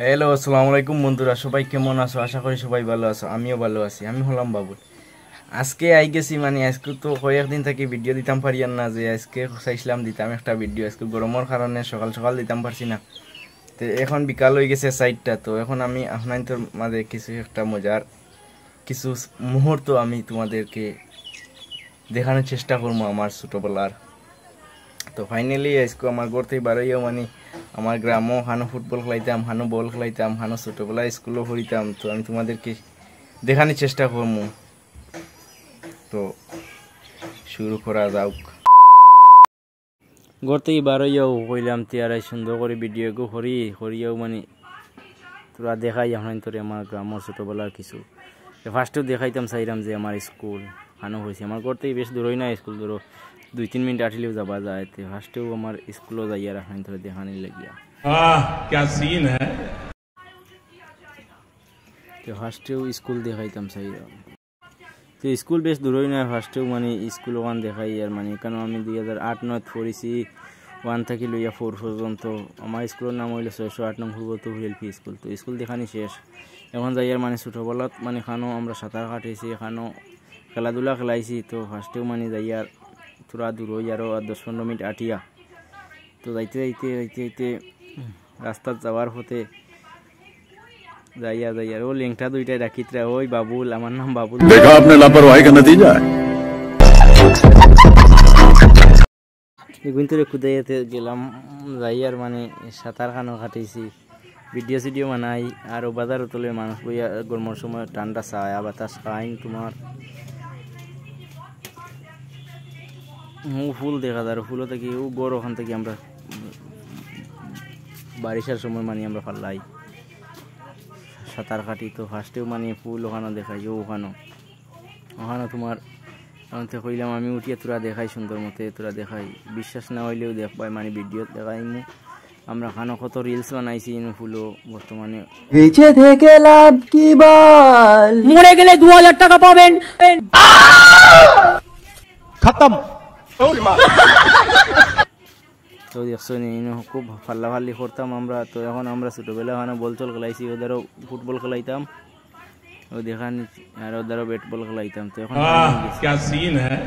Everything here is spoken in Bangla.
হ্যালো, আসসালামু আলাইকুম বন্ধুরা, সবাই কেমন আছো? আশা করি সবাই ভালো আছো। আমিও ভালো আছি। আমি হলাম বাবুল। আজকে আই গেছি, আজকে তো কয়েকদিন থেকে ভিডিও দিতাম পারিয়ান না, যে আজকে চাইছিলাম দিতাম একটা ভিডিও। আজকে গরমের কারণে সকাল সকাল দিতাম পারছি না। তো এখন বিকাল হয়ে গেছে 4টা। তো এখন আমি আপনাদের মাঝে কিছু একটা মজার কিছু মুহূর্ত আমি তোমাদেরকে দেখানোর চেষ্টা করবো আমার ছোটোবেলার। তো ফাইনালি আজকে আমার ঘর থেকে বারোইও আমার গ্রামও হানো ফুটবল খেলাইতাম, হানো বল খেলাইতাম, হানো ছোটোবেলায় স্কুলও পড়িতাম। তো আমি তোমাদেরকে দেখানোর চেষ্টা করবো। তো শুরু করা যাক। ঘর থেকে বারোইও কইলাম তিয়ারাই সুন্দর করে ভিডিও গো করিয়াও তোরা দেখাই এখন তোরে আমার গ্রামের ছোটোবেলার কিছু। ফার্স্টেও দেখাইতাম চাইলাম যে আমার স্কুল হানো হয়েছে। আমার ঘর থেকে বেশ দূরই না স্কুল, ধরো 2-3 মিনিট আটিলেও যাবা যায়। তো ফার্স্টেও আমার স্কুলও যাইয়া রাখান তোরে দেখানি লাগিয়া। क्या सीन है। তো ফার্স্টেও স্কুল দেখাইতাম চাইলাম। তো স্কুল বেশ দূরই না, ফার্স্টেও স্কুল ওখান দেখাই। আর কেন আমি 2008-9 পড়েছি, 1 থেকে লইয়া 4 পর্যন্ত। আমার স্কুলের নাম হইল 608 নং পূর্বত এলপি স্কুল। তো স্কুল দেখানি শেষ। এখন যাই আর ছোটোবেলাত খানো আমরা সাঁতার কাটিয়েছি, এখানো খেলাধুলা খেলাইছি। তো ফার্স্টেও যাই আর তোরা দূর হই আরও 10-15 মিনিট আটিয়া। তো যাইতে যাইতে যাইতে যাইতে রাস্তাত যাওয়ার পথে যাইয়া ও লেংটা দুইটাই ডাকিতরা, ওই বাবুল, আমার নাম বাবুল। देखा आपने लापरवाही का नतीजा है। এগুন্তরে খুদাইয়াতে গেলাম, যাইয়ার সাঁতার খানো কাটিয়েছি, ভিডিও সিডিও বানাই। আর বাজার তলে মানুষ বইয়া গরমের সময় ঠান্ডা ছায়া বাতাস খাইন। তোমার ফুল দেখা যায়, ফুলও থেকে ও গড় ওখান থেকে আমরা বারিশার সময় আমরা পাল্লাই সাঁতার কাটি। তো ফার্স্টেও ফুল ওখানে দেখাই, ওখানো তোমার কইলাম আমি উঠিয়া তোরা দেখাই, সুন্দর মতে তোরা দেখাই। বিশ্বাস না হইলেও দেখবাই, ভিডিও দেখাই। আমরা খানো কত রিলস বানাইছি ফুলও। বর্তমানে বেঁচে থেকে লাভ কি বল, মরে গেলে 2000 টাকা পাবেন। खत्म। তো দেখছো খুব ফাল্লাফাল্লি করতাম আমরা। তো এখন আমরা ছোটোবেলা বল চল খেলাইছি, ওদেরও ফুটবল খেলাইতাম, ও দেখান আর ওদেরও ব্যাট বল খেলাইতাম। তো এখন क्या सीन है।